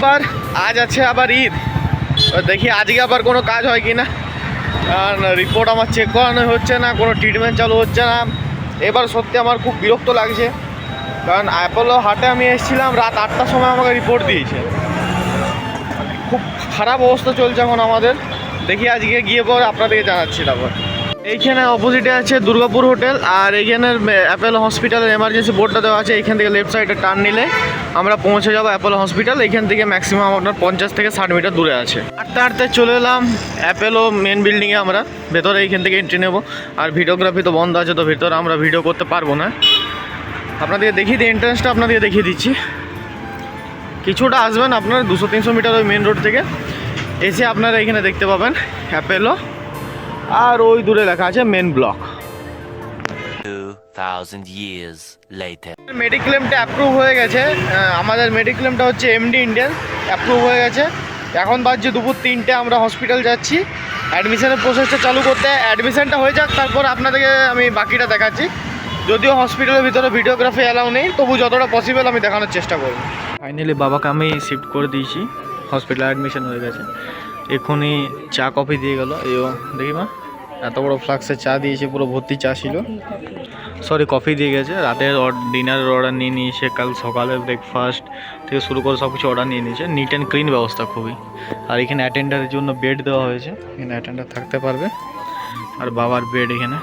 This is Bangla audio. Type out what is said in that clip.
সোমবার, আজ আছে আবার ঈদ। দেখি আজকে আবার কোনো কাজ হয় কি না, কারণ রিপোর্ট আমার চেক করানো হচ্ছে না, কোনো ট্রিটমেন্ট চালু হচ্ছে না। এবার সত্যি আমার খুব বিরক্ত লাগছে, কারণ অ্যাপোলো হাটে আমি এসেছিলাম রাত 8টার সময়, আমাকে রিপোর্ট দিয়েছে। খুব খারাপ অবস্থা চলছে এখন আমাদের। দেখি আজকে গিয়ে পর আপনাদেরকে জানাচ্ছি। তারপর এইখানে অপোজিটে আছে দুর্গাপুর হোটেল, আর এইখানের অ্যাপোলো হসপিটালের এমার্জেন্সি বোর্ডটা দেওয়া আছে। এইখান থেকে লেফট সাইডে টার্ন নিলে আমরা পৌঁছে যাবো অ্যাপোলো হসপিটাল। এইখান থেকে ম্যাক্সিমাম আপনার 50 থেকে 60 মিটার দূরে আছে। হাঁটতে হাঁটতে চলে এলাম অ্যাপোলো মেন বিল্ডিংয়ে। আমরা ভেতরে এইখান থেকে এন্ট্রি নেবো, আর ভিডিওগ্রাফি তো বন্ধ আছে, তো ভেতরে আমরা ভিডিও করতে পারবো না। আপনাদেরকে দেখিয়ে দিই, এন্ট্রান্সটা আপনাদেরকে দেখিয়ে দিচ্ছি। কিছুটা আসবেন আপনার 200-300 মিটার ওই মেন রোড থেকে এসে আপনারা এখানে দেখতে পাবেন অ্যাপোলো, আর ওই দূরে লেখা আছে মেন ব্লক। 2000 years later. মেডিক্লেমটা অ্যাপ্রুভ হয়ে গেছে। আমাদের মেডিক্লেমটা হচ্ছে এমডি ইন্ডিয়ান, অ্যাপ্রুভ হয়ে গেছে। এখন বাজছে দুপুর 3টে, আমরা হসপিটাল যাচ্ছি অ্যাডমিশনের প্রসেসটা চালু করতে। অ্যাডমিশনটা হয়ে যাক, তারপর আপনাদেরকে আমি বাকিটা দেখাচ্ছি। যদিও হসপিটালের ভিতরে ভিডিওগ্রাফি অ্যালাউ নেই, তবু যতটা পসিবল আমি দেখানোর চেষ্টা করব। ফাইনালি বাবাকে আমি শিফট করে দিয়েছি, হসপিটালে অ্যাডমিশন হয়ে গেছে। এখনই চা কফি দিয়ে গেল। এও দেখি মা, এত বড় ফ্লাক্সে চা দিয়েছে, পুরো ভর্তি চা ছিল। সরি, কফি দিয়ে গেছে। রাতের ডিনারের অর্ডার নিয়ে নিয়েছে, কাল সকালে ব্রেকফাস্ট থেকে শুরু করে সব কিছু অর্ডার নিয়ে নিয়েছে। নিট অ্যান্ড ক্লিন ব্যবস্থা খুবই। আর এখানে অ্যাটেন্ডারের জন্য বেড দেওয়া হয়েছে, এখানে অ্যাটেন্ডার থাকতে পারবে। আর বাবার বেড এখানে।